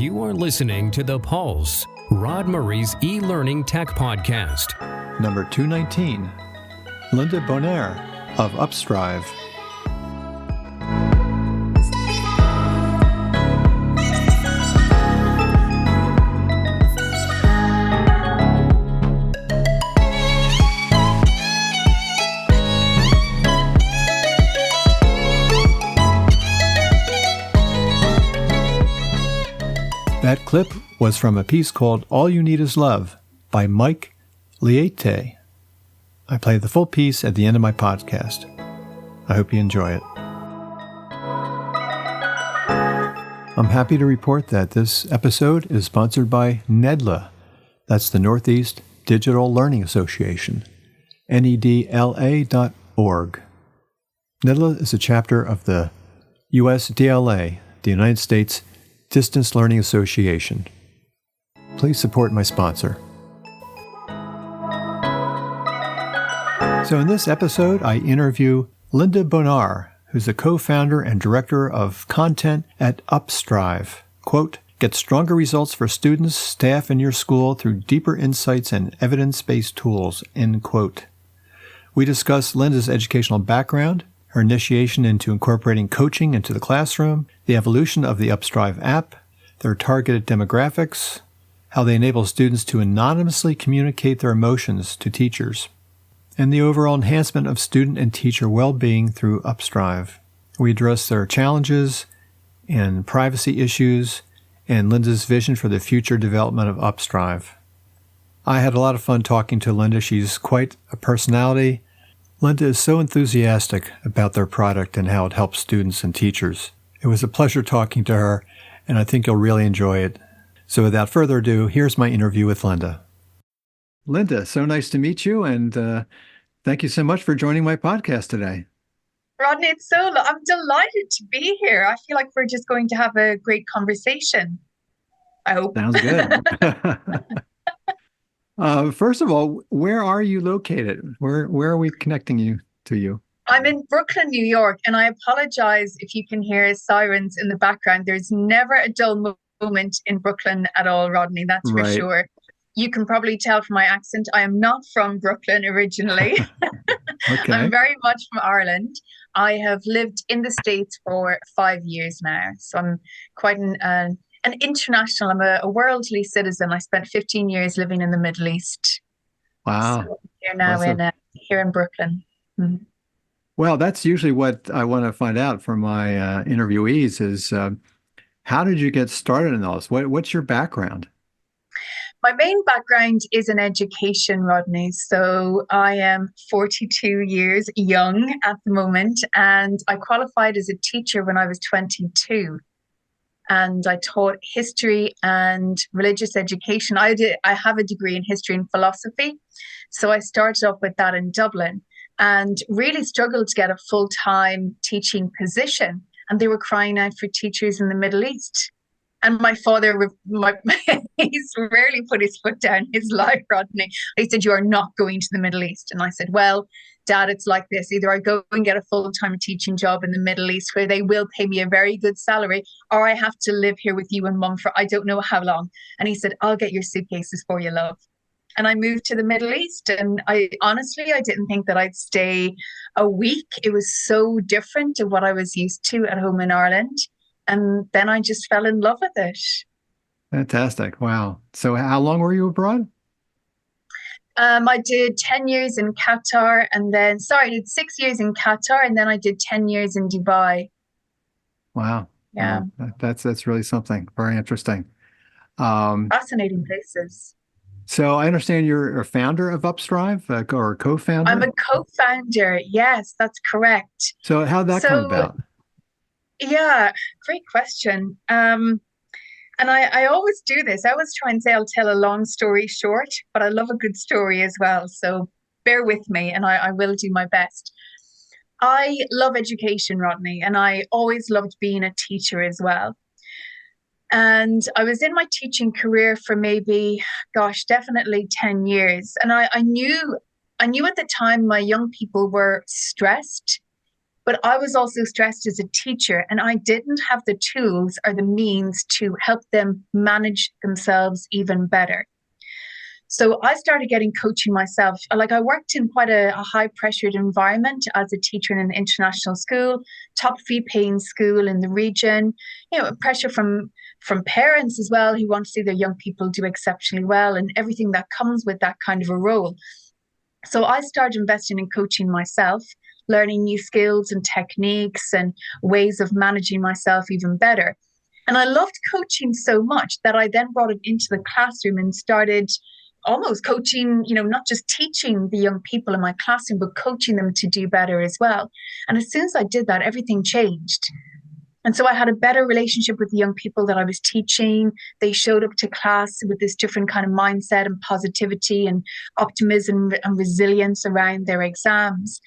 You are listening to The Pulse, Rod Murray's e-learning tech podcast. Number 219, Linda Bonnar of Upstrive. That clip was from a piece called All You Need Is Love by Leite. I play the full piece at the end of my podcast. I hope you enjoy it. I'm happy to report that this episode is sponsored by NEDLA. That's the Northeast Digital Learning Association, NEDLA.org. NEDLA is a chapter of the USDLA, the United States Distance Learning Association. Please support my sponsor. So in this episode, I interview Linda Bonnar, who's the co-founder and director of content at Upstrive. Quote, get stronger results for students, staff, and your school through deeper insights and evidence-based tools, end quote. We discuss Linda's educational background, her initiation into incorporating coaching into the classroom, the evolution of the Upstrive app, their targeted demographics, how they enable students to anonymously communicate their emotions to teachers, and the overall enhancement of student and teacher well-being through Upstrive. We address their challenges and privacy issues and Linda's vision for the future development of Upstrive. I had a lot of fun talking to Linda. She's quite a personality. Linda is so enthusiastic about their product and how it helps students and teachers. It was a pleasure talking to her, and I think you'll really enjoy it. So without further ado, here's my interview with Linda. Linda, so nice to meet you, and thank you so much for joining my podcast today. Rodney, I'm delighted to be here. I feel like we're just going to have a great conversation. I hope. Sounds good. First of all, where are you located? Where are we connecting you to? I'm in Brooklyn, New York, and I apologize if you can hear sirens in the background. There's never a dull moment in Brooklyn at all, Rodney, that's for sure. You can probably tell from my accent, I am not from Brooklyn originally. Okay. I'm very much from Ireland. I have lived in the States for 5 years now, so I'm quite an international. I'm a worldly citizen. I spent 15 years living in the Middle East. Wow. So here now here in Brooklyn. Mm-hmm. Well, that's usually what I want to find out from my interviewees is how did you get started in all this? What's your background? My main background is in education, Rodney. So I am 42 years young at the moment, and I qualified as a teacher when I was 22. And I taught history and religious education. I have a degree in history and philosophy. So I started off with that in Dublin and really struggled to get a full-time teaching position. And they were crying out for teachers in the Middle East. And my father, he's rarely put his foot down in his life, Rodney. He said, you are not going to the Middle East. And I said, well, Dad, it's like this. Either I go and get a full-time teaching job in the Middle East where they will pay me a very good salary, or I have to live here with you and Mum for I don't know how long. And he said, I'll get your suitcases for you, love. And I moved to the Middle East. And I didn't think that I'd stay a week. It was so different to what I was used to at home in Ireland. And then I just fell in love with it. Fantastic. Wow. So how long were you abroad? I did 10 years in Qatar I did 6 years in Qatar and then I did 10 years in Dubai. Wow. Yeah. That's really something. Very interesting. Fascinating places. So I understand you're a founder of Upstrive or a co-founder? I'm a co-founder. Yes, that's correct. So how'd that come about? Yeah, great question. And I always do this. I always try and say I'll tell a long story short, but I love a good story as well. So bear with me and I will do my best. I love education, Rodney, and I always loved being a teacher as well. And I was in my teaching career for maybe, definitely 10 years. And I knew at the time my young people were stressed, but But I was also stressed as a teacher, and I didn't have the tools or the means to help them manage themselves even better. So I started getting coaching myself. Like, I worked in quite a high pressured environment as a teacher in an international school, top fee paying school in the region, pressure from parents as well, who want to see their young people do exceptionally well, and everything that comes with that kind of a role. So I started investing in coaching myself, learning new skills and techniques and ways of managing myself even better. And I loved coaching so much that I then brought it into the classroom and started almost coaching, not just teaching the young people in my classroom, but coaching them to do better as well. And as soon as I did that, everything changed. And so I had a better relationship with the young people that I was teaching. They showed up to class with this different kind of mindset and positivity and optimism and resilience around their exams.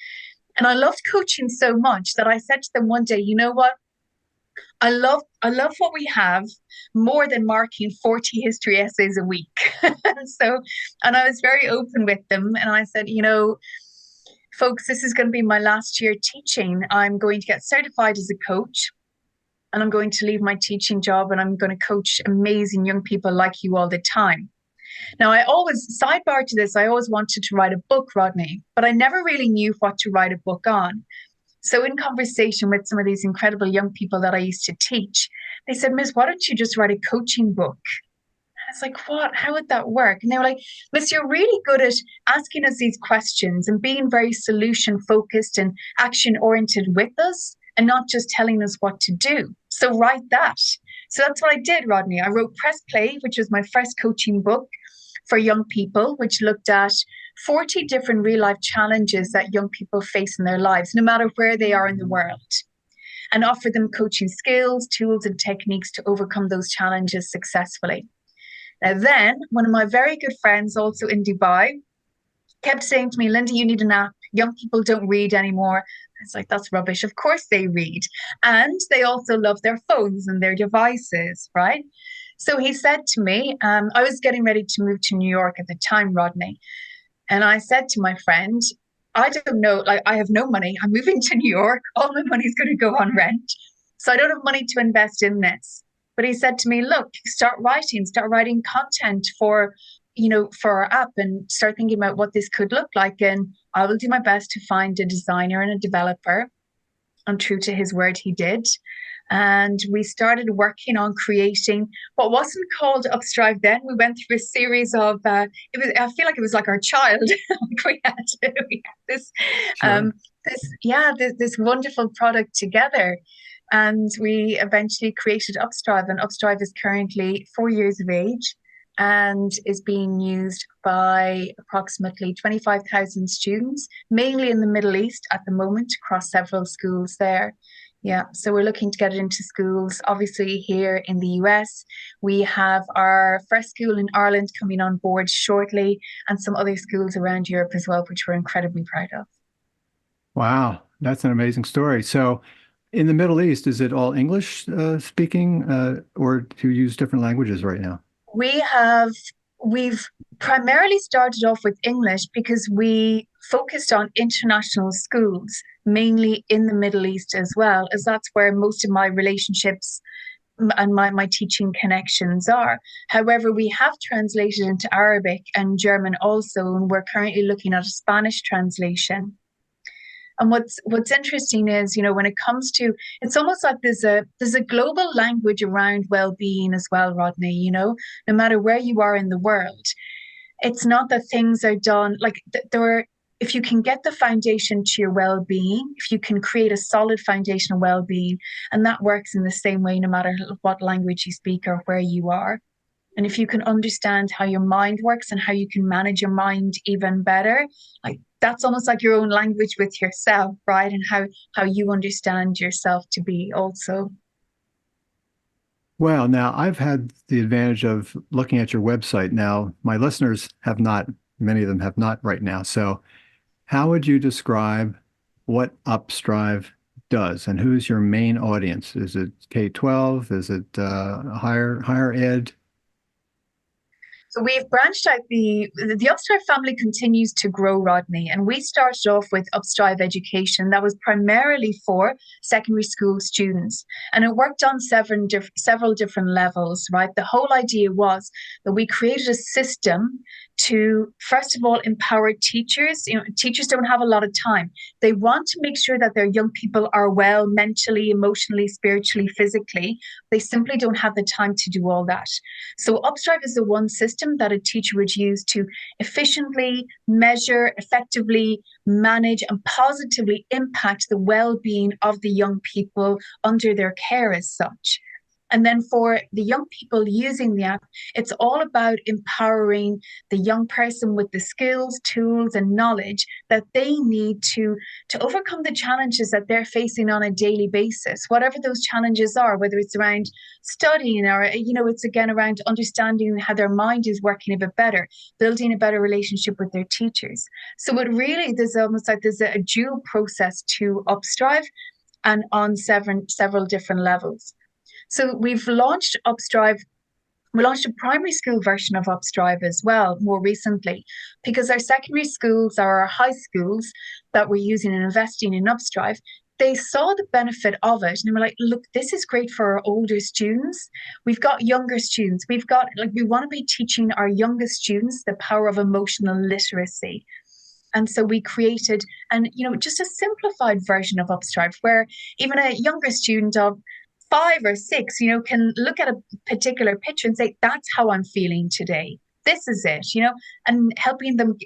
And I loved coaching so much that I said to them one day, you know what? I love what we have more than marking 40 history essays a week. And I was very open with them. And I said, folks, this is going to be my last year teaching. I'm going to get certified as a coach. And I'm going to leave my teaching job, and I'm going to coach amazing young people like you all the time. Now, sidebar to this, I always wanted to write a book, Rodney, but I never really knew what to write a book on. So in conversation with some of these incredible young people that I used to teach, they said, Miss, why don't you just write a coaching book? I was like, what? How would that work? And they were like, Miss, you're really good at asking us these questions and being very solution focused and action oriented with us, and not just telling us what to do. So write that. So that's what I did, Rodney. I wrote Press Play, which was my first coaching book for young people, which looked at 40 different real life challenges that young people face in their lives, no matter where they are in the world, and offer them coaching skills, tools, and techniques to overcome those challenges successfully. Now, then one of my very good friends, also in Dubai, kept saying to me, Linda, you need an app. Young people don't read anymore. It's like, that's rubbish. Of course they read. And they also love their phones and their devices, right? So he said to me, I was getting ready to move to New York at the time, Rodney. And I said to my friend, I don't know, I have no money. I'm moving to New York. All my money's going to go on rent. So I don't have money to invest in this. But he said to me, look, start writing content for our app, and start thinking about what this could look like. And I will do my best to find a designer and a developer. And true to his word, he did. And we started working on creating what wasn't called Upstrive then. We went through a series of, I feel like it was like our child. we had this, sure. This wonderful product together. And we eventually created Upstrive. And Upstrive is currently 4 years of age and is being used by approximately 25,000 students, mainly in the Middle East at the moment, across several schools there. Yeah, so we're looking to get it into schools. Obviously, here in the US, we have our first school in Ireland coming on board shortly, and some other schools around Europe as well, which we're incredibly proud of. Wow, that's an amazing story. So in the Middle East, is it all English speaking, or do you use different languages right now? We've primarily started off with English because we focused on international schools, mainly in the Middle East as well, as that's where most of my relationships and my teaching connections are. However, we have translated into Arabic and German also, and we're currently looking at a Spanish translation. And what's interesting is, when it comes to, it's almost like there's a global language around well-being as well, Rodney, no matter where you are in the world. It's not that things are done like if you can get the foundation to your well-being, if you can create a solid foundation of well-being, and that works in the same way, no matter what language you speak or where you are. And if you can understand how your mind works and how you can manage your mind even better, like that's almost like your own language with yourself, right? And how you understand yourself to be also. Well, now I've had the advantage of looking at your website. Now, my listeners have not, many of them have not right now. So how would you describe what Upstrive does, and who's your main audience? Is it K-12? Is it higher ed? So we've branched out. The Upstrive family continues to grow, Rodney, and we started off with Upstrive Education. That was primarily for secondary school students, and it worked on several different levels, right? The whole idea was that we created a system to, first of all, empower teachers. Teachers don't have a lot of time. They want to make sure that their young people are well mentally, emotionally, spiritually, physically. They simply don't have the time to do all that. So Upstrive is the one system that a teacher would use to efficiently measure, effectively manage, and positively impact the well-being of the young people under their care as such. And then for the young people using the app, it's all about empowering the young person with the skills, tools, and knowledge that they need to overcome the challenges that they're facing on a daily basis, whatever those challenges are, whether it's around studying or, it's again around understanding how their mind is working a bit better, building a better relationship with their teachers. So there's a dual process to Upstrive and on several different levels. So we've launched Upstrive. We launched a primary school version of Upstrive as well more recently, because our secondary schools or our high schools that we're using and investing in Upstrive, they saw the benefit of it and they were like, look, this is great for our older students. We've got younger students. We want to be teaching our youngest students the power of emotional literacy. And so we created just a simplified version of Upstrive where even a younger student of 5 or 6, can look at a particular picture and say, that's how I'm feeling today. This is it, and helping them,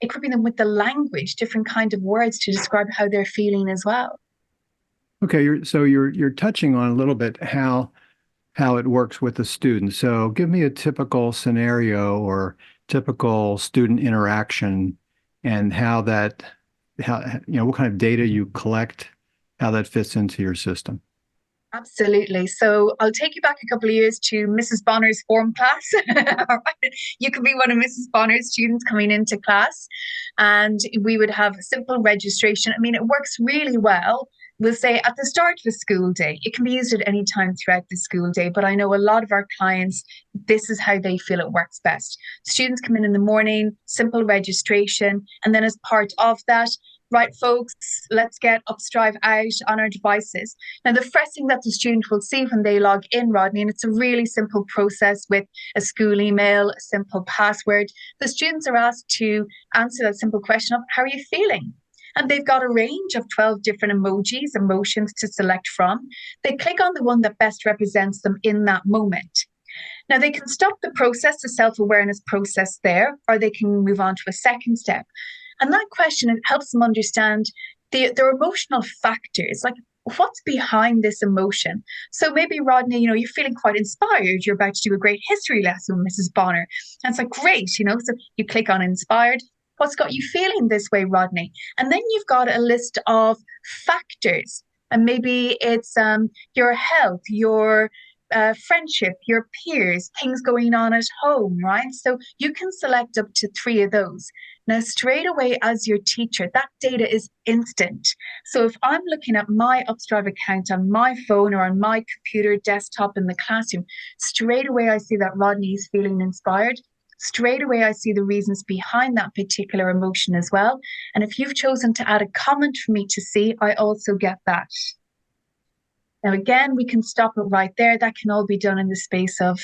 equipping them with the language, different kind of words to describe how they're feeling as well. Okay, you're touching on a little bit how it works with the student. So give me a typical scenario or typical student interaction and what kind of data you collect, how that fits into your system. Absolutely. So I'll take you back a couple of years to Mrs. Bonnar's form class. You could be one of Mrs. Bonnar's students coming into class, and we would have a simple registration. I mean, it works really well. We'll say at the start of the school day. It can be used at any time throughout the school day, but I know a lot of our clients, this is how they feel it works best. Students come in the morning, simple registration, and then as part of that, right, folks, let's get Upstrive out on our devices. Now, the first thing that the student will see when they log in, Rodney, and it's a really simple process with a school email, a simple password, the students are asked to answer that simple question of, how are you feeling? And they've got a range of 12 different emotions to select from. They click on the one that best represents them in that moment. Now, they can stop the process, the self-awareness process there, or they can move on to a second step. And that question, it helps them understand their emotional factors, like what's behind this emotion. So maybe, Rodney, you're feeling quite inspired. You're about to do a great history lesson with Mrs. Bonnar. And it's like, great, so you click on inspired. What's got you feeling this way, Rodney? And then you've got a list of factors. And maybe it's your health, your friendship, your peers, things going on at home, right? So you can select up to 3 of those. Now, straight away as your teacher, that data is instant. So if I'm looking at my Upstrive account on my phone or on my computer desktop in the classroom, straight away I see that Rodney is feeling inspired. Straight away I see the reasons behind that particular emotion as well. And if you've chosen to add a comment for me to see, I also get that. Now, again, we can stop it right there. That can all be done in the space of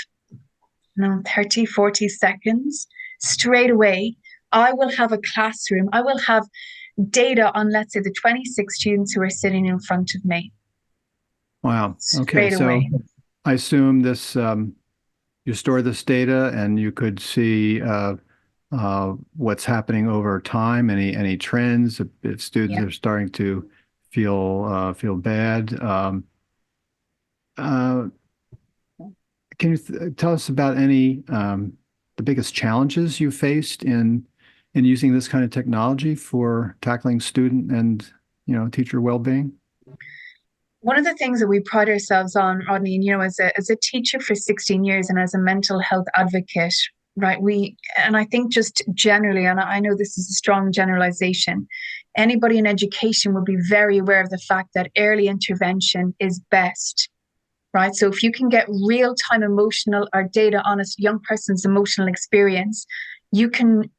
30, 40 seconds. Straight away, I will have a classroom. I will have data on, let's say, the 26 students who are sitting in front of me. Wow. Okay. So I assume this, you store this data and you could see what's happening over time, any trends, if students are starting to feel bad. Can you tell us about any the biggest challenges you faced in using this kind of technology for tackling student and teacher well-being? One of the things that we pride ourselves on, Rodney, as a teacher for 16 years and as a mental health advocate, right? And I think just generally, and I know this is a strong generalization, anybody in education will be very aware of the fact that early intervention is best. right? So if you can get real-time emotional or data on a young person's emotional experience, you can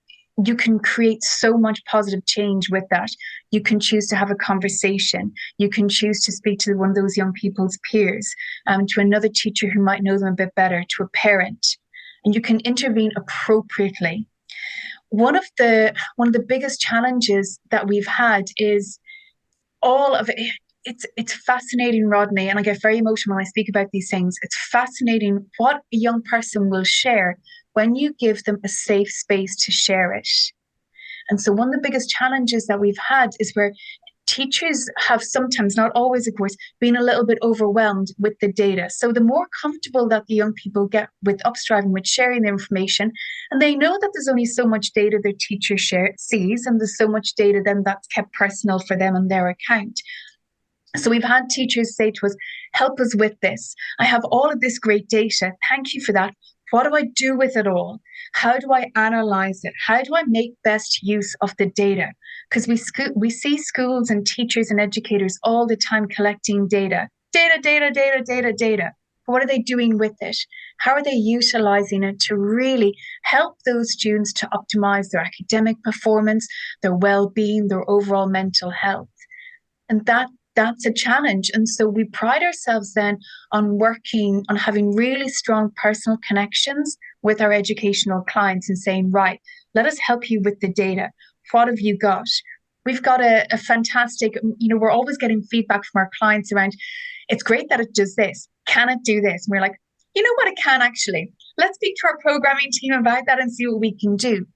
create so much positive change with that. You can choose to have a conversation. You can choose to speak to one of those young people's peers, to another teacher who might know them a bit better, to a parent, and you can intervene appropriately. One of the biggest challenges that we've had is all of it. It's fascinating, Rodney, and I get very emotional when I speak about these things. It's fascinating what a young person will share when you give them a safe space to share it. And so one of the biggest challenges that we've had is where teachers have sometimes, not always, of course, been a little bit overwhelmed with the data. So the more comfortable that the young people get with Upstrive and with sharing the information, and they know that there's only so much data their teacher sees, and there's so much data then that's kept personal for them on their account. So we've had teachers say to us, help us with this. I have all of this great data. Thank you for that. What do I do with it all? How do I analyze it? How do I make best use of the data? Because we see schools and teachers and educators all the time collecting data. Data. What are they doing with it? How are they utilizing it to really help those students to optimize their academic performance, their well-being, their overall mental health? And that's a challenge. And so we pride ourselves then on working on having really strong personal connections with our educational clients and saying, right, let us help you with the data. What have you got? We've got a fantastic, we're always getting feedback from our clients around, it's great that it does this. Can it do this? And we're like, you know what, it can actually. Let's speak to our programming team about that and see what we can do.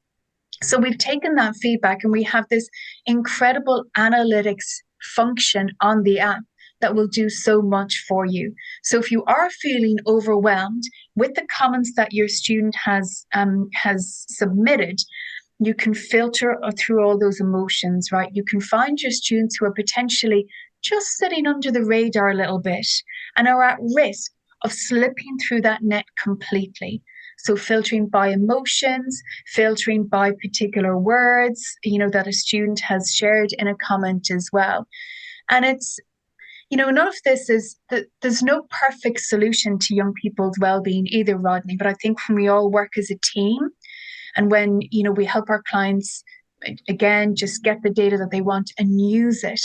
So we've taken that feedback and we have this incredible analytics function on the app that will do so much for you. So if you are feeling overwhelmed with the comments that your student has submitted, you can filter through all those emotions, right? You can find your students who are potentially just sitting under the radar a little bit and are at risk of slipping through that net completely. So filtering by emotions, filtering by particular words, that a student has shared in a comment as well. And it's, none of this is that there's no perfect solution to young people's well-being either, Rodney. But I think when we all work as a team and when, we help our clients, again, just get the data that they want and use it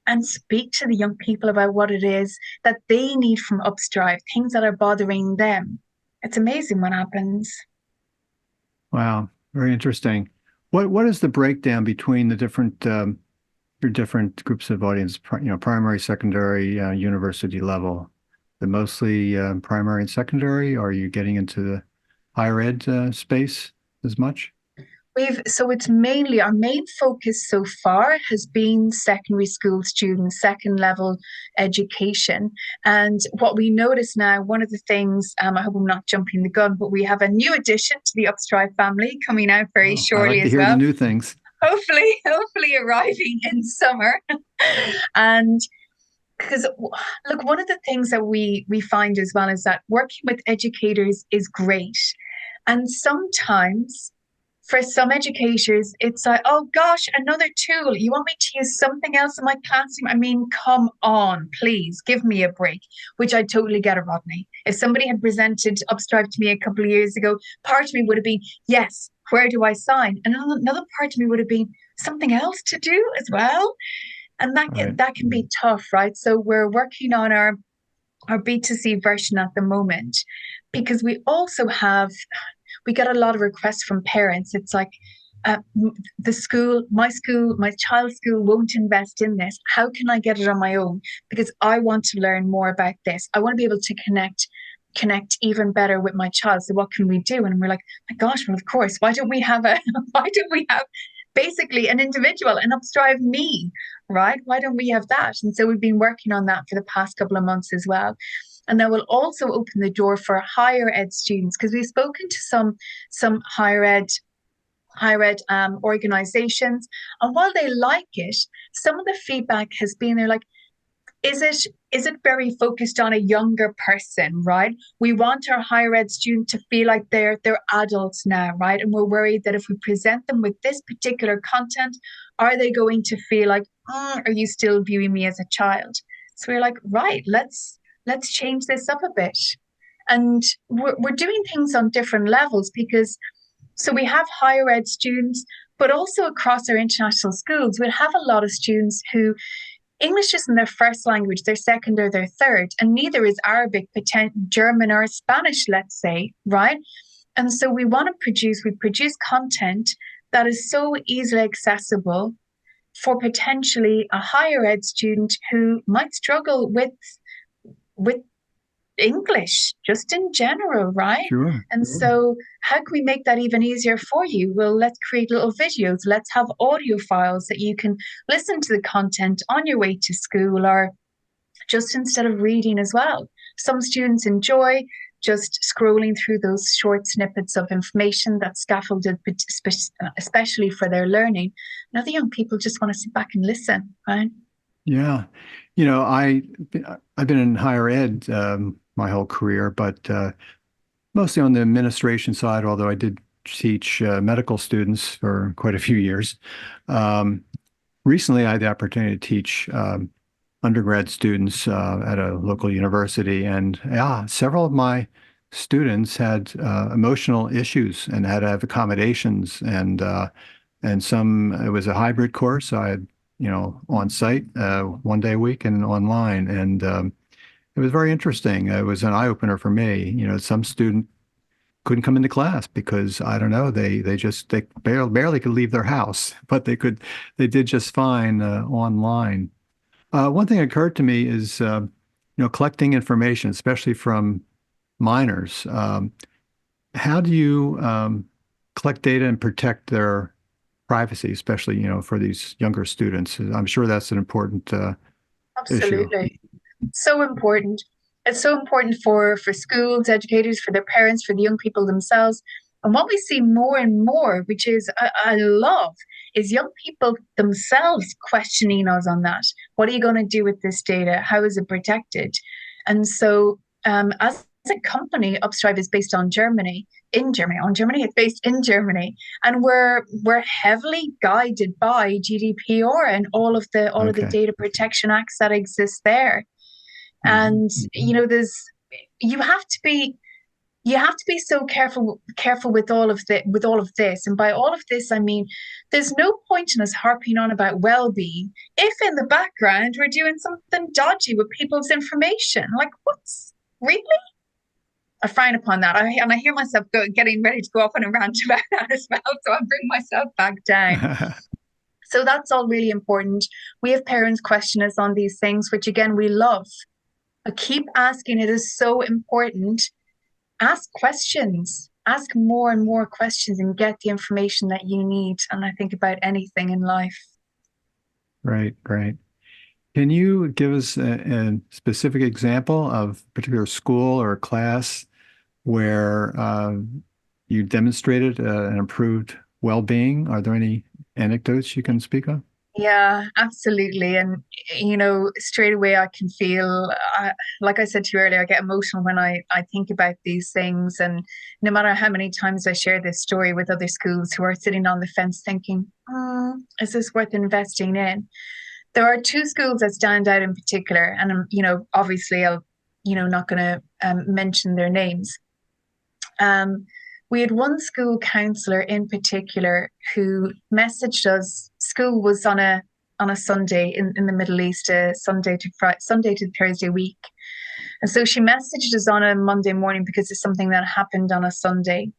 and speak to the young people about what it is that they need from Upstrive, things that are bothering them. It's amazing what happens. Wow, very interesting. What is the breakdown between the different your different groups of audience? Primary, secondary, university level. The mostly primary and secondary. Or are you getting into the higher ed space as much? So it's mainly, our main focus so far has been secondary school students, second level education. And what we notice now, one of the things, I hope I'm not jumping the gun, but we have a new addition to the Upstrive family coming out very shortly as well. I like to hear the new things. Hopefully arriving in summer. And because look, one of the things that we find as well is that working with educators is great. And sometimes for some educators, it's like, oh gosh, another tool. You want me to use something else in my classroom? I mean, come on, please give me a break, which I totally get it, Rodney. If somebody had presented Upstrive to me a couple of years ago, part of me would have been, yes, where do I sign? And another part of me would have been something else to do as well. And that can be tough, right? So we're working on our B2C version at the moment, because we also have, we get a lot of requests from parents. It's like, my child's school won't invest in this. How can I get it on my own? Because I want to learn more about this. I want to be able to connect even better with my child. So what can we do? And we're like, my gosh, well, of course, why don't we have basically an individual, an Upstrive me, right? Why don't we have that? And so we've been working on that for the past couple of months as well. And that will also open the door for higher ed students, because we've spoken to some higher ed organizations. And while they like it, some of the feedback has been, they're like, is it very focused on a younger person, right? We want our higher ed student to feel like they're adults now, right? And we're worried that if we present them with this particular content, are they going to feel like, are you still viewing me as a child? So we're like, right, let's let's change this up a bit. And we're doing things on different levels because, so we have higher ed students, but also across our international schools, we'll have a lot of students who English isn't their first language, their second or their third, and neither is Arabic, German or Spanish, let's say, right? And so we produce content that is so easily accessible for potentially a higher ed student who might struggle with English just in general, right? Sure. And so how can we make that even easier for you? Well, let's create little videos. Let's have audio files that you can listen to the content on your way to school, or just instead of reading as well. Some students enjoy just scrolling through those short snippets of information that's scaffolded, especially for their learning. And other young people just want to sit back and listen, right? Yeah. I've been in higher ed my whole career, but mostly on the administration side, although I did teach medical students for quite a few years. Recently, I had the opportunity to teach undergrad students at a local university, and several of my students had emotional issues and had to have accommodations, and some, it was a hybrid course. I had on site 1 day a week and online, and it was very interesting. It was an eye opener for me. Some student couldn't come into class because, I don't know, they barely could leave their house, but they did just fine online. One thing that occurred to me is, collecting information, especially from minors. How do you collect data and protect their privacy, especially, for these younger students? I'm sure that's an important issue. Absolutely. So important. It's so important for schools, educators, for their parents, for the young people themselves. And what we see more and more, which is I love, is young people themselves questioning us on that. What are you going to do with this data? How is it protected? And so as a company, Upstrive is based on Germany. It's based in Germany, and we're heavily guided by GDPR and all of the data protection acts that exist there. And there's you have to be so careful with all of this. And by all of this, I mean there's no point in us harping on about well-being if in the background we're doing something dodgy with people's information. Like, what's really? I frown upon that. I hear myself getting ready to go off on a rant about that as well. So I bring myself back down. So that's all really important. We have parents question us on these things, which again, we love. But keep asking. It is so important. Ask questions. Ask more and more questions and get the information that you need. And I think about anything in life. Right. Can you give us a specific example of a particular school or class where you demonstrated an improved well-being? Are there any anecdotes you can speak of? Yeah, absolutely. And, straight away I can feel, like I said to you earlier, I get emotional when I think about these things. And no matter how many times I share this story with other schools who are sitting on the fence thinking, is this worth investing in? There are two schools that stand out in particular. And, obviously I'll, not going to mention their names. We had one school counselor in particular who messaged us. School was on a Sunday in the Middle East, Sunday to Thursday week. And so she messaged us on a Monday morning because it's something that happened on a Sunday.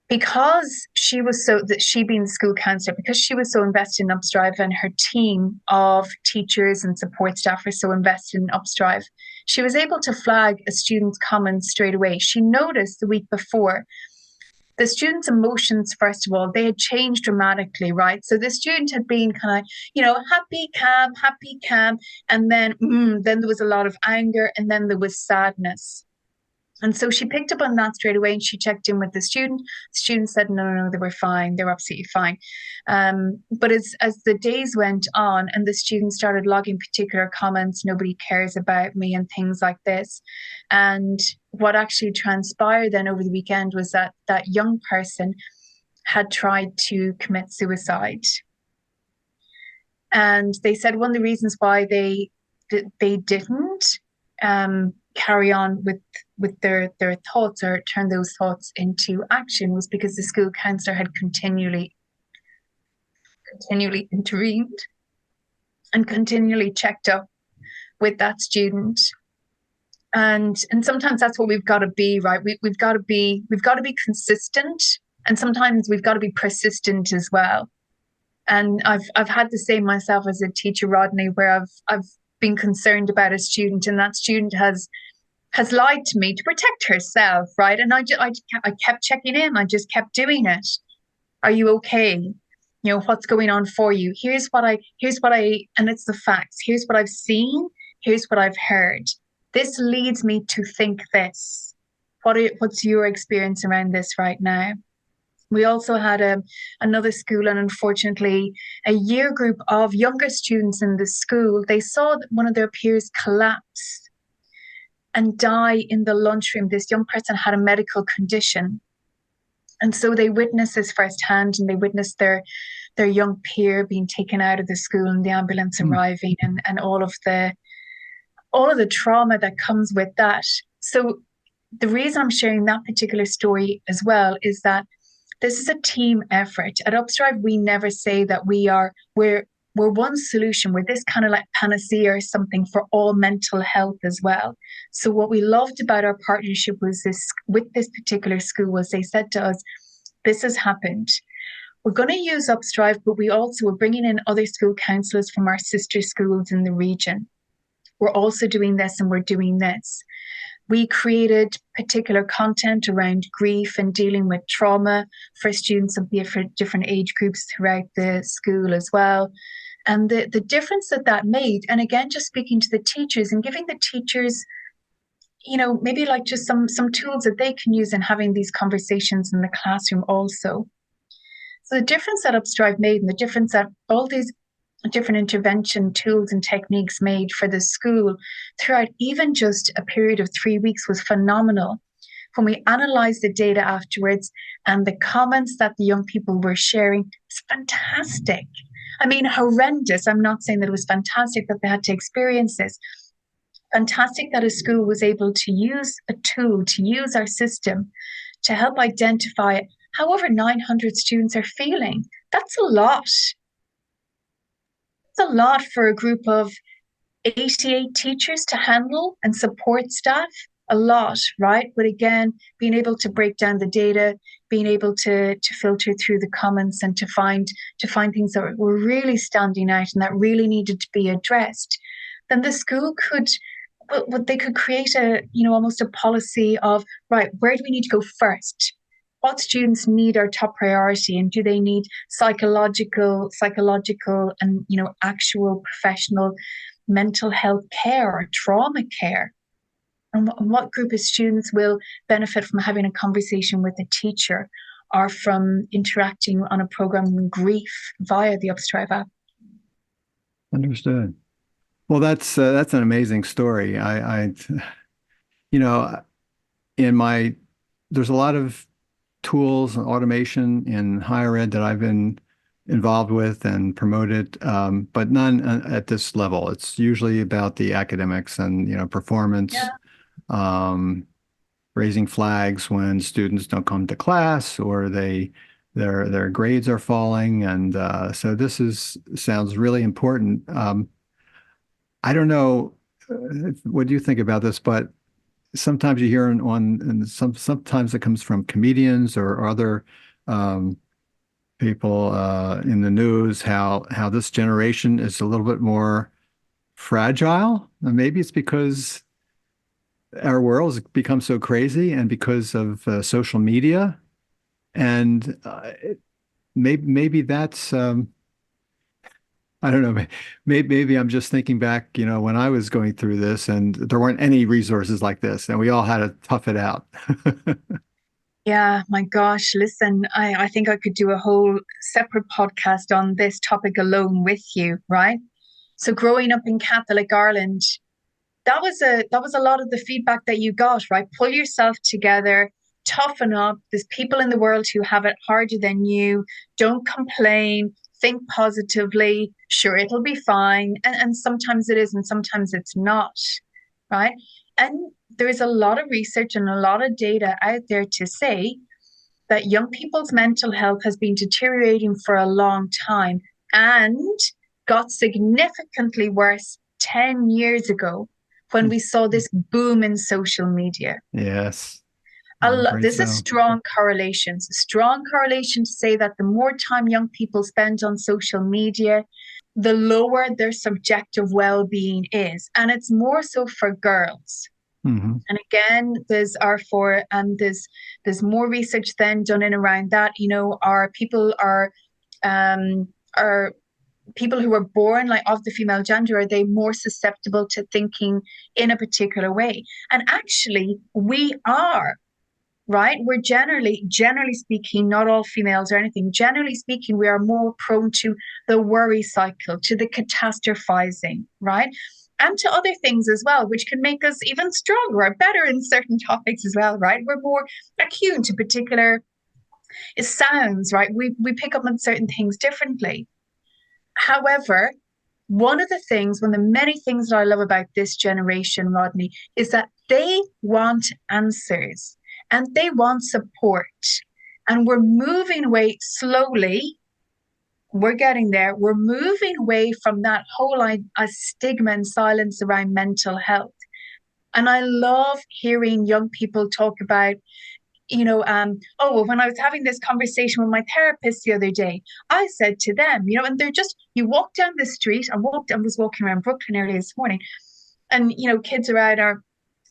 Because she being the school counselor, because she was so invested in Upstrive and her team of teachers and support staff are so invested in Upstrive, she was able to flag a student's comments straight away. She noticed the week before the student's emotions, first of all, they had changed dramatically, right? So the student had been kind of, happy, calm. And then there was a lot of anger, and then there was sadness. And so she picked up on that straight away, and she checked in with the student. The student said, no, they were fine. They were absolutely fine. But as the days went on and the student started logging particular comments, nobody cares about me and things like this. And what actually transpired then over the weekend was that that young person had tried to commit suicide. And they said one of the reasons why they didn't carry on with their thoughts or turn those thoughts into action was because the school counsellor had continually intervened and continually checked up with that student. And sometimes that's what we've got to be, right? We've got to be consistent, and sometimes we've got to be persistent as well. And I've had the same myself as a teacher, Rodney, where I've been concerned about a student, and that student has lied to me to protect herself, right? And I kept checking in. I just kept doing it. Are you okay? You know, what's going on for you? Here's what I, and it's the facts. Here's what I've seen. Here's what I've heard. This leads me to think this. What's your experience around this right now? We also had another school, and unfortunately, a year group of younger students in the school, they saw one of their peers collapse and die in the lunchroom. This young person had a medical condition. And so they witnessed this firsthand, and they witnessed their young peer being taken out of the school and the ambulance arriving, and all of the trauma that comes with that. So the reason I'm sharing that particular story as well is that this is a team effort. At Upstrive, we never say that we're one solution. We're this kind of like panacea or something for all mental health as well. So what we loved about our partnership was with this particular school was they said to us, this has happened. We're going to use Upstrive, but we also are bringing in other school counsellors from our sister schools in the region. We're also doing this, and we're doing this. We created particular content around grief and dealing with trauma for students of different age groups throughout the school as well. And the difference that made, and again, just speaking to the teachers and giving the teachers, you know, maybe like just some tools that they can use in having these conversations in the classroom also. So the difference that Upstrive made, and the difference that all these different intervention tools and techniques made for the school throughout even just a period of 3 weeks was phenomenal. When we analysed the data afterwards and the comments that the young people were sharing, it's fantastic. I mean, horrendous. I'm not saying that it was fantastic that they had to experience this. Fantastic that a school was able to use a tool, to use our system to help identify how over 900 students are feeling. That's a lot. A lot for a group of 88 teachers to handle and support staff. A lot, right? But again, being able to break down the data, being able to filter through the comments and to find things that were really standing out and that really needed to be addressed, then the school could create almost a policy of, right, where do we need to go first? What students need our top priority, and do they need psychological and, you know, actual professional mental health care or trauma care? And what group of students will benefit from having a conversation with a teacher or from interacting on a program in grief via the Upstrive app? Understood. Well, that's an amazing story. There's a lot of tools and automation in higher ed that I've been involved with and promoted, but none at this level. It's usually about the academics and, you know, performance, raising flags when students don't come to class or their grades are falling, and so this sounds really important. I don't know what you think about this, but sometimes you hear sometimes it comes from comedians or other people in the news how this generation is a little bit more fragile. And maybe it's because our world has become so crazy and because of social media, and maybe that's I don't know. Maybe I'm just thinking back, you know, when I was going through this and there weren't any resources like this and we all had to tough it out. Yeah, my gosh, listen, I think I could do a whole separate podcast on this topic alone with you, right? So growing up in Catholic Ireland, that was a lot of the feedback that you got, right? Pull yourself together, toughen up. There's people in the world who have it harder than you. Don't complain. Think positively. Sure, it'll be fine. And sometimes it is, and sometimes it's not. right? And there is a lot of research and a lot of data out there to say that young people's mental health has been deteriorating for a long time and got significantly worse 10 years ago when we saw this boom in social media. Yes. There's a strong correlation to say that the more time young people spend on social media, the lower their subjective well-being is. And it's more so for girls. Mm-hmm. And again, there's more research then done in around that. Are people who were born like of the female gender, are they more susceptible to thinking in a particular way? And actually, we are. Right? We're generally speaking, not all females or anything. Generally speaking, we are more prone to the worry cycle, to the catastrophizing, right? And to other things as well, which can make us even stronger or better in certain topics as well, right? We're more attuned to particular sounds, right? We pick up on certain things differently. However, one of the many things that I love about this generation, Rodney, is that they want answers. And they want support. And we're moving away slowly. We're getting there. We're moving away from that whole stigma and silence around mental health. And I love hearing young people talk about, when I was having this conversation with my therapist the other day, I said to them, and you walk down the street. I was walking around Brooklyn earlier this morning, and, kids are out,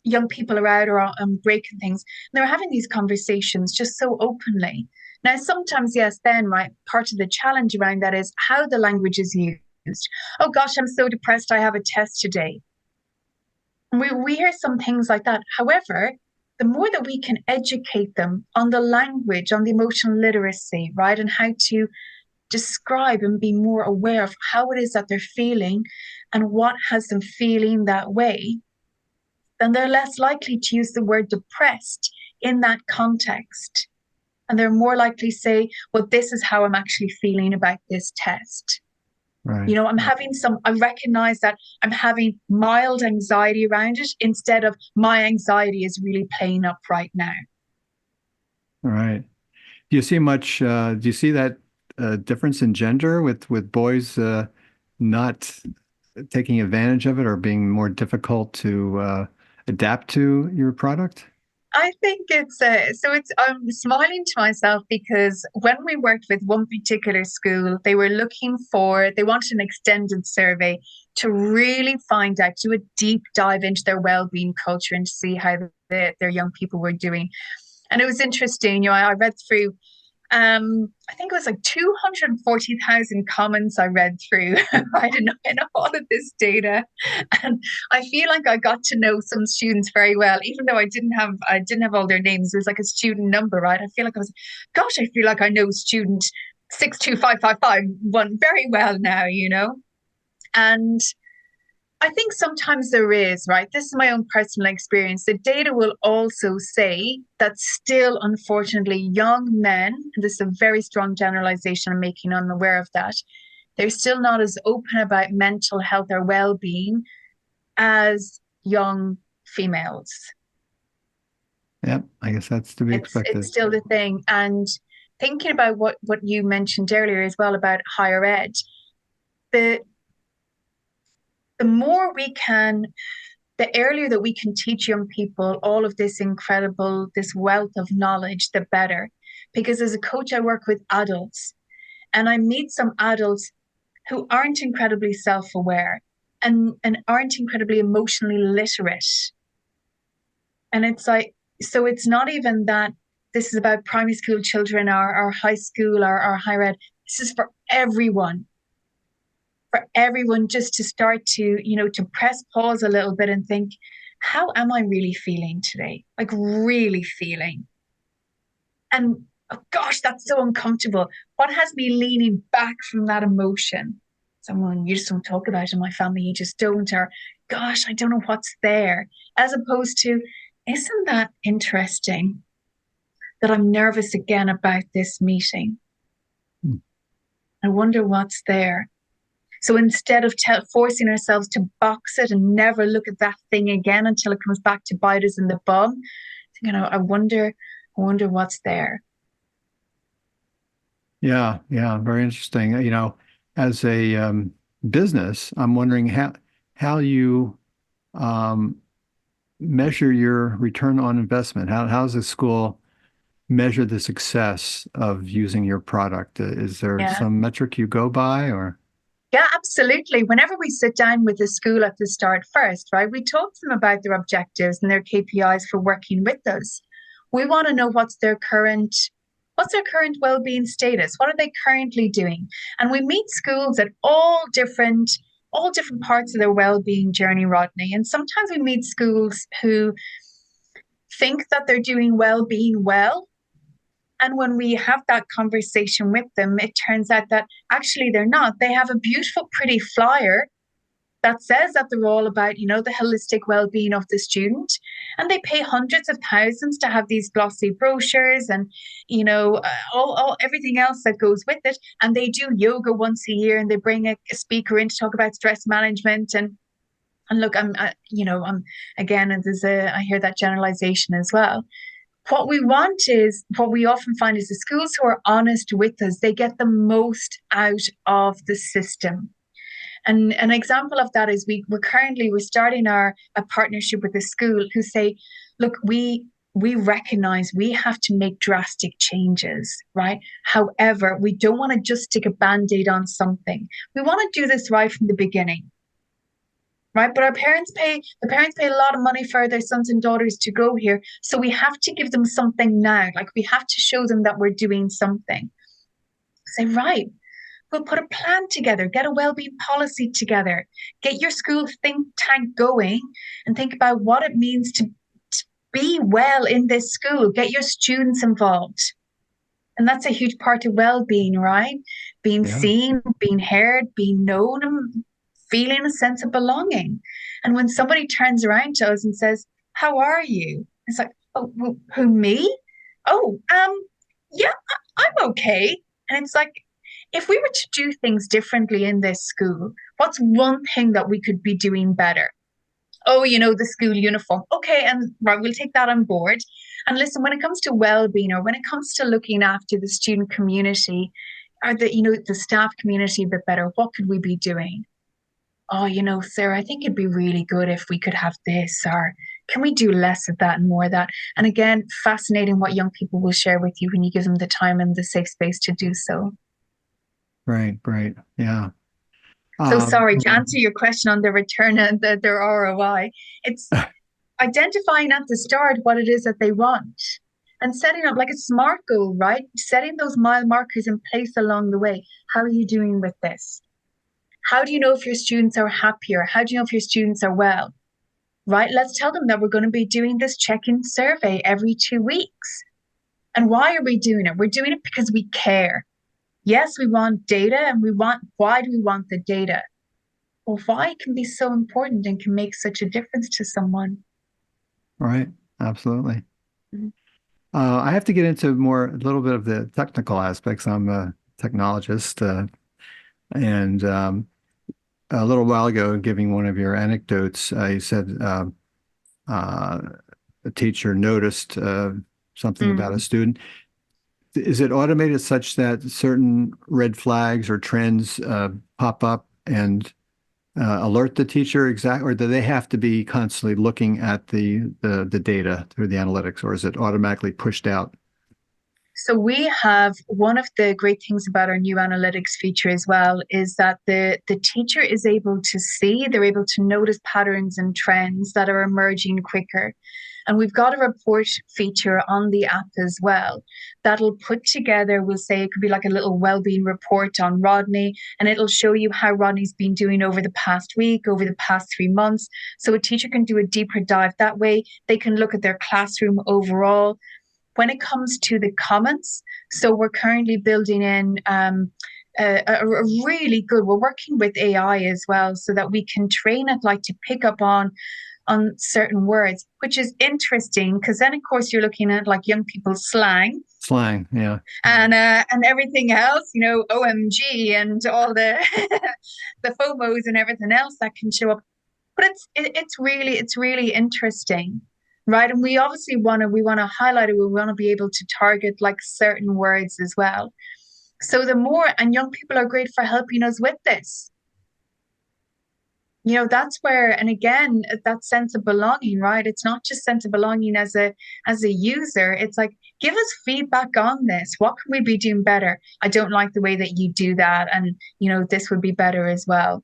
young people are out or on break and things. And they're having these conversations just so openly. Now, sometimes, yes, then, right, part of the challenge around that is how the language is used. Oh, gosh, I'm so depressed. I have a test today. And we hear some things like that. However, the more that we can educate them on the language, on the emotional literacy, right, and how to describe and be more aware of how it is that they're feeling and what has them feeling that way, then they're less likely to use the word depressed in that context. And they're more likely to say, well, this is how I'm actually feeling about this test. Right. I recognize that I'm having mild anxiety around it instead of my anxiety is really playing up right now. Right. Do you see that difference in gender with boys not taking advantage of it or being more difficult to adapt to your product? I think I'm smiling to myself because when we worked with one particular school, they wanted an extended survey to really find out, do a deep dive into their well-being culture and to see how their young people were doing. And it was interesting, I read through, I think it was like 240,000 comments I read through, right, in all of this data. And I feel like I got to know some students very well, even though I didn't have all their names. There was like a student number, right? I feel like I know student 625551 very well now, And I think sometimes there is, right? This is my own personal experience. The data will also say that still, unfortunately, young men, and this is a very strong generalization I'm making, I'm aware of that, they're still not as open about mental health or well-being as young females. Yep, I guess that's to be expected. It's still the thing. And thinking about what you mentioned earlier as well about higher ed, the earlier that we can teach young people all of this wealth of knowledge, the better. Because as a coach, I work with adults and I meet some adults who aren't incredibly self-aware and aren't incredibly emotionally literate. And it's like, so it's not even that this is about primary school children or high school or higher ed. This is for everyone. For everyone, just to start to, to press pause a little bit and think, how am I really feeling today? Like really feeling. And oh gosh, that's so uncomfortable. What has me leaning back from that emotion? Someone, you just don't talk about it in my family, you just don't, or gosh, I don't know what's there. As opposed to, isn't that interesting that I'm nervous again about this meeting? I wonder what's there. So instead of forcing ourselves to box it and never look at that thing again until it comes back to bite us in the bum, I wonder what's there. Yeah, yeah, very interesting. As a business, I'm wondering how you um, measure your return on investment. How does a school measure the success of using your product? Is there Yeah. some metric you go by, or? Yeah, absolutely. Whenever we sit down with the school at the start first, right, we talk to them about their objectives and their KPIs for working with us. We want to know what's their current well-being status. What are they currently doing? And we meet schools at all different parts of their well-being journey, Rodney. And sometimes we meet schools who think that they're doing well-being well. And when we have that conversation with them, it turns out that actually they're not. They have a beautiful, pretty flyer that says that they're all about, the holistic well-being of the student. And they pay hundreds of thousands to have these glossy brochures and, all everything else that goes with it. And they do yoga once a year, and they bring a speaker in to talk about stress management. And look, I hear that generalization as well. What we often find is the schools who are honest with us, they get the most out of the system. And an example of that is we're starting a partnership with a school who say, look, we recognize we have to make drastic changes, right? However, we don't want to just stick a Band-Aid on something. We want to do this right from the beginning. Right. But the parents pay a lot of money for their sons and daughters to go here. So we have to give them something now. Like, we have to show them that we're doing something. Say, right, we'll put a plan together, get a well-being policy together, get your school think tank going and think about what it means to be well in this school. Get your students involved. And that's a huge part of well-being, right? Being seen, being heard, being known, and feeling a sense of belonging. And when somebody turns around to us and says, how are you? It's like, oh, who, me? Oh, yeah, I'm okay. And it's like, if we were to do things differently in this school, what's one thing that we could be doing better? Oh, the school uniform. Okay, and right, we'll take that on board. And listen, when it comes to well-being, or when it comes to looking after the student community, or the staff community a bit better, what could we be doing? Oh, Sarah, I think it'd be really good if we could have this, or can we do less of that and more of that? And again, fascinating what young people will share with you when you give them the time and the safe space to do so. Right, yeah. So sorry, to answer your question on the return and their ROI, it's identifying at the start what it is that they want and setting up like a SMART goal, right? Setting those mile markers in place along the way. How are you doing with this? How do you know if your students are happier? How do you know if your students are well? Right? Let's tell them that we're going to be doing this check-in survey every 2 weeks. And why are we doing it? We're doing it because we care. Yes, we want data, and why do we want the data? Well, why can be so important and can make such a difference to someone. Right. Absolutely. Mm-hmm. I have to get into a little bit of the technical aspects. I'm a technologist, and a little while ago, giving one of your anecdotes, you said a teacher noticed something about a student. Is it automated such that certain red flags or trends pop up and alert the teacher or do they have to be constantly looking at the data through the analytics, or is it automatically pushed out? So we have one of the great things about our new analytics feature as well is that the teacher is able to they're able to notice patterns and trends that are emerging quicker. And we've got a report feature on the app as well that'll put together, we'll say it could be like a little well-being report on Rodney, and it'll show you how Rodney's been doing over the past week, over the past 3 months. So a teacher can do a deeper dive that way. They can look at their classroom overall. When it comes to the comments, so we're currently building in a really good, we're working with AI as well so that we can train it like to pick up on on certain words, which is interesting because then, of course, you're looking at like young people's slang. Slang, yeah. And everything else, you know, OMG and all the the FOMOs and everything else that can show up. But it's really interesting, right? And we obviously we want to highlight it. We want to be able to target like certain words as well. So the more, and young people are great for helping us with this. You know, that's where, and again, that sense of belonging, right? It's not just sense of belonging as a user. It's like, give us feedback on this. What can we be doing better? I don't like the way that you do that. And, you know, this would be better as well.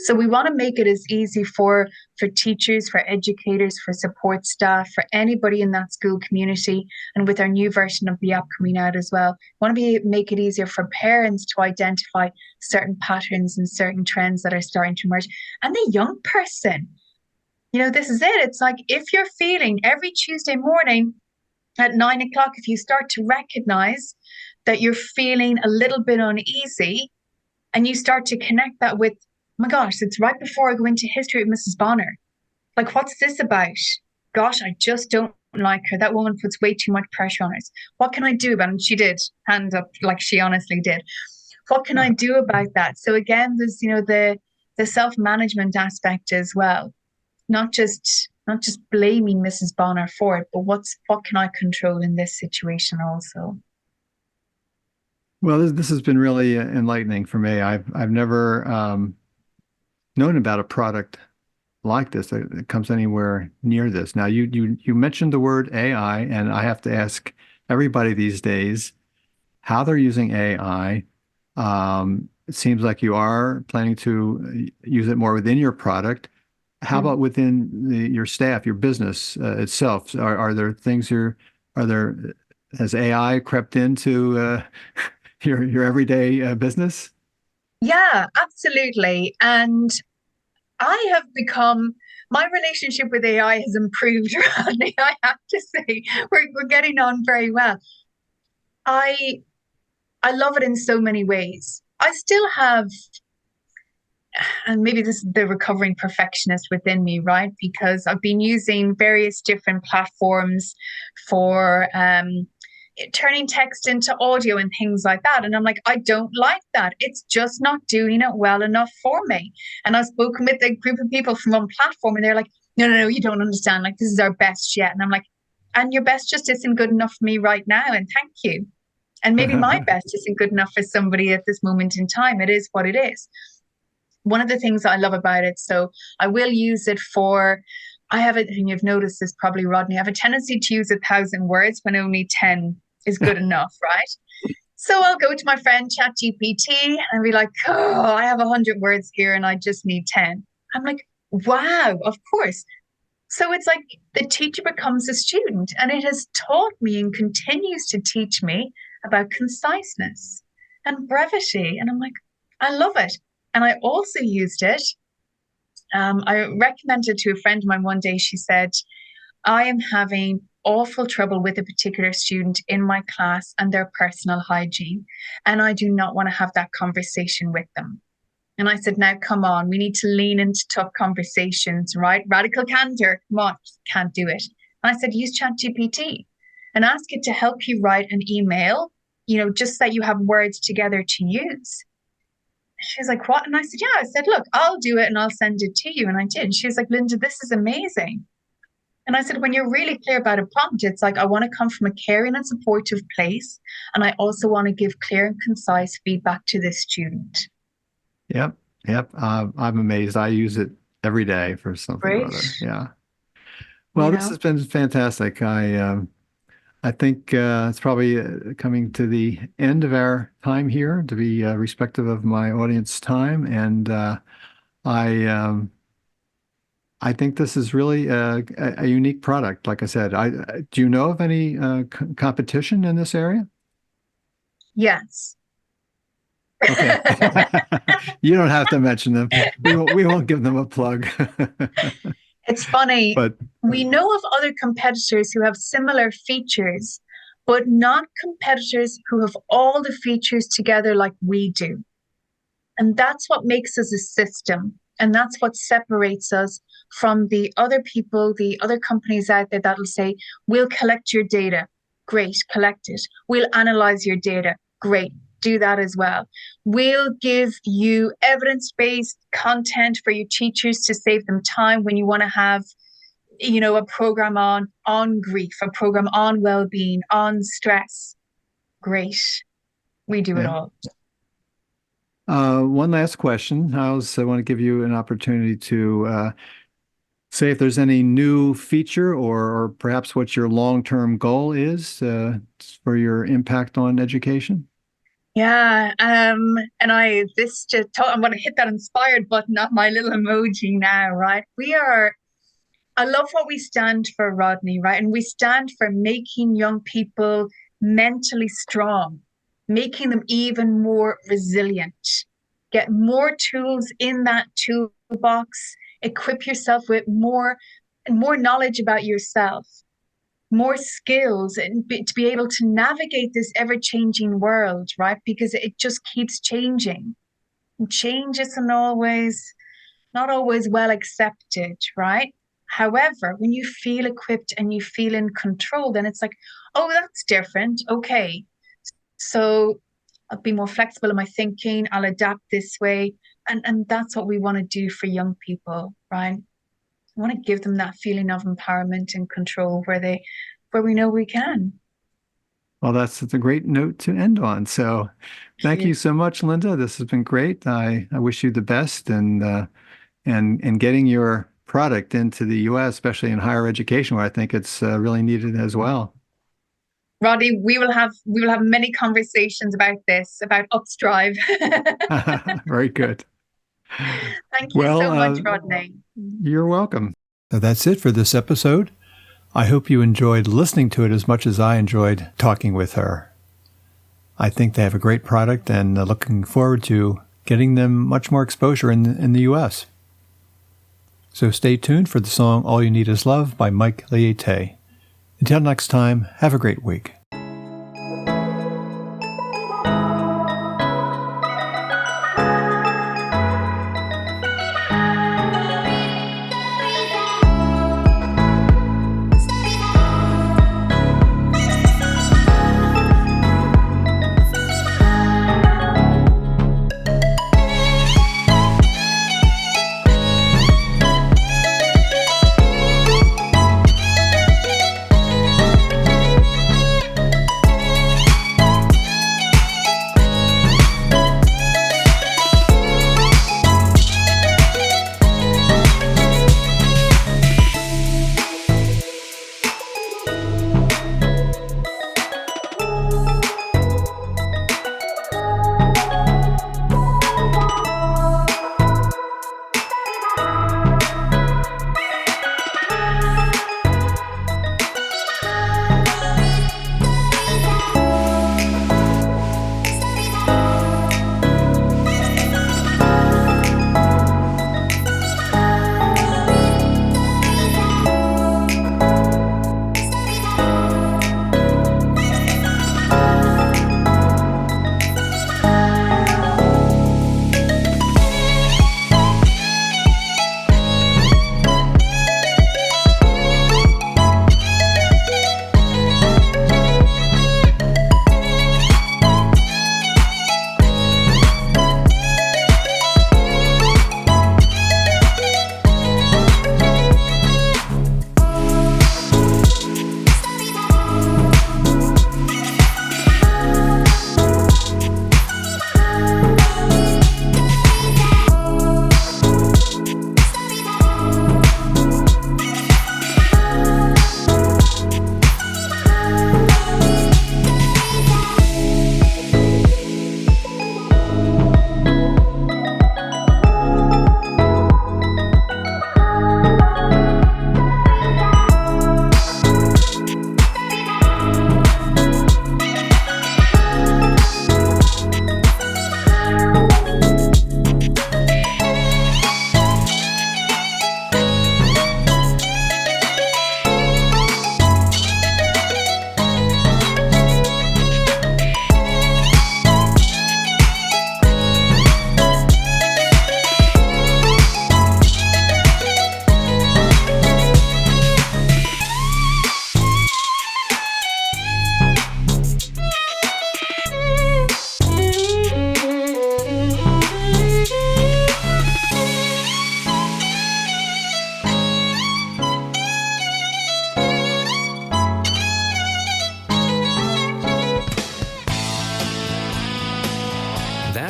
So we want to make it as easy for teachers, for educators, for support staff, for anybody in that school community. And with our new version of the app coming out as well, we want to make it easier for parents to identify certain patterns and certain trends that are starting to emerge. And the young person, you know, this is it. It's like if you're feeling every Tuesday morning at 9 o'clock, if you start to recognize that you're feeling a little bit uneasy and you start to connect that with, oh my gosh, it's right before I go into history with Mrs. Bonnar. Like, what's this about? Gosh, I just don't like her. That woman puts way too much pressure on us. What can I do about it? And she did, hand up, like she honestly did. What can I do about that? So again, there's, you know, the self-management aspect as well. Not just blaming Mrs. Bonnar for it, but what can I control in this situation also? Well, this has been really enlightening for me. I've never known about a product like this that comes anywhere near this. Now, you mentioned the word AI, and I have to ask everybody these days how they're using AI. It seems like you are planning to use it more within your product. How about within your staff, your business itself? Are there things has AI crept into your everyday business? Yeah, absolutely. And I have become, my relationship with AI has improved, Rodney. I have to say, we're getting on very well. I love it in so many ways. I still have, and maybe this is the recovering perfectionist within me, right? Because I've been using various different platforms for turning text into audio and things like that. And I'm like, I don't like that. It's just not doing it well enough for me. And I've spoken with a group of people from one platform and they're like, no, you don't understand. Like, this is our best yet. And I'm like, and your best just isn't good enough for me right now. And thank you. And maybe my best isn't good enough for somebody at this moment in time. It is what it is. One of the things I love about it, so I will use it for, I have it, and you've noticed this probably, Rodney, I have a tendency to use 1,000 words when only 10 is good enough, right? So I'll go to my friend ChatGPT and be like, oh, I have 100 words here and I just need 10. I'm like, wow, of course. So it's like the teacher becomes a student, and it has taught me and continues to teach me about conciseness and brevity. And I'm like, I love it. And I also used it. I recommended it to a friend of mine one day. She said, I am having awful trouble with a particular student in my class and their personal hygiene, and I do not want to have that conversation with them. And I said, now, come on, we need to lean into tough conversations, right? Radical candor, come on, can't do it. And I said, use ChatGPT and ask it to help you write an email, you know, just that you have words together to use. She's like, what? And I said, yeah. I said, look, I'll do it and I'll send it to you. And I did. And she was like, Linda, this is amazing. And I said, when you're really clear about a prompt, it's like, I want to come from a caring and supportive place. And I also want to give clear and concise feedback to this student. Yep. I'm amazed. I use it every day for something or other. Yeah. Well, this has been fantastic. I think it's probably coming to the end of our time here, to be respectful of my audience time. And I think this is really a unique product. Like I said, do you know of any competition in this area? Yes. Okay. You don't have to mention them. We won't give them a plug. It's funny, but we know of other competitors who have similar features, but not competitors who have all the features together like we do. And that's what makes us a system. And that's what separates us from the other people, the other companies out there that'll say, we'll collect your data. Great, collect it. We'll analyze your data. Great, do that as well. We'll give you evidence-based content for your teachers to save them time when you want to have, a program on grief, a program on well-being, on stress. Great. We do it all. One last question. I want to give you an opportunity to say if there's any new feature or perhaps what your long-term goal is for your impact on education. Yeah, and I'm going to hit that inspired button on my little emoji now, right? I love what we stand for, Rodney, right? And we stand for making young people mentally strong, making them even more resilient, get more tools in that toolbox, equip yourself with more knowledge about yourself, more skills, and to be able to navigate this ever-changing world, right? Because it just keeps changing. And change isn't not always well accepted, right? However, when you feel equipped and you feel in control, then it's like, oh, that's different. Okay. So I'll be more flexible in my thinking. I'll adapt this way. And that's what we want to do for young people, right? I want to give them that feeling of empowerment and control where we know we can. Well, that's a great note to end on. So thank you so much, Linda. This has been great. I wish you the best and getting your product into the U.S., especially in higher education, where I think it's really needed as well. Rodney, we will have many conversations about this, about Upstrive. Very good. Thank you so much, Rodney. You're welcome. So that's it for this episode. I hope you enjoyed listening to it as much as I enjoyed talking with her. I think they have a great product and looking forward to getting them much more exposure in the U.S. So stay tuned for the song All You Need Is Love by Mike Leite. Until next time, have a great week.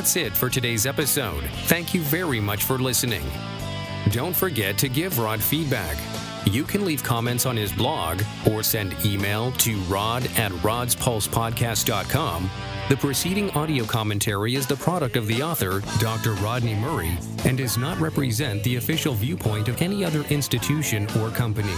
That's it for today's episode. Thank you very much for listening. Don't forget to give Rod feedback. You can leave comments on his blog or send email to rod@rodspulsepodcast.com. The preceding audio commentary is the product of the author, Dr. Rodney Murray, and does not represent the official viewpoint of any other institution or company.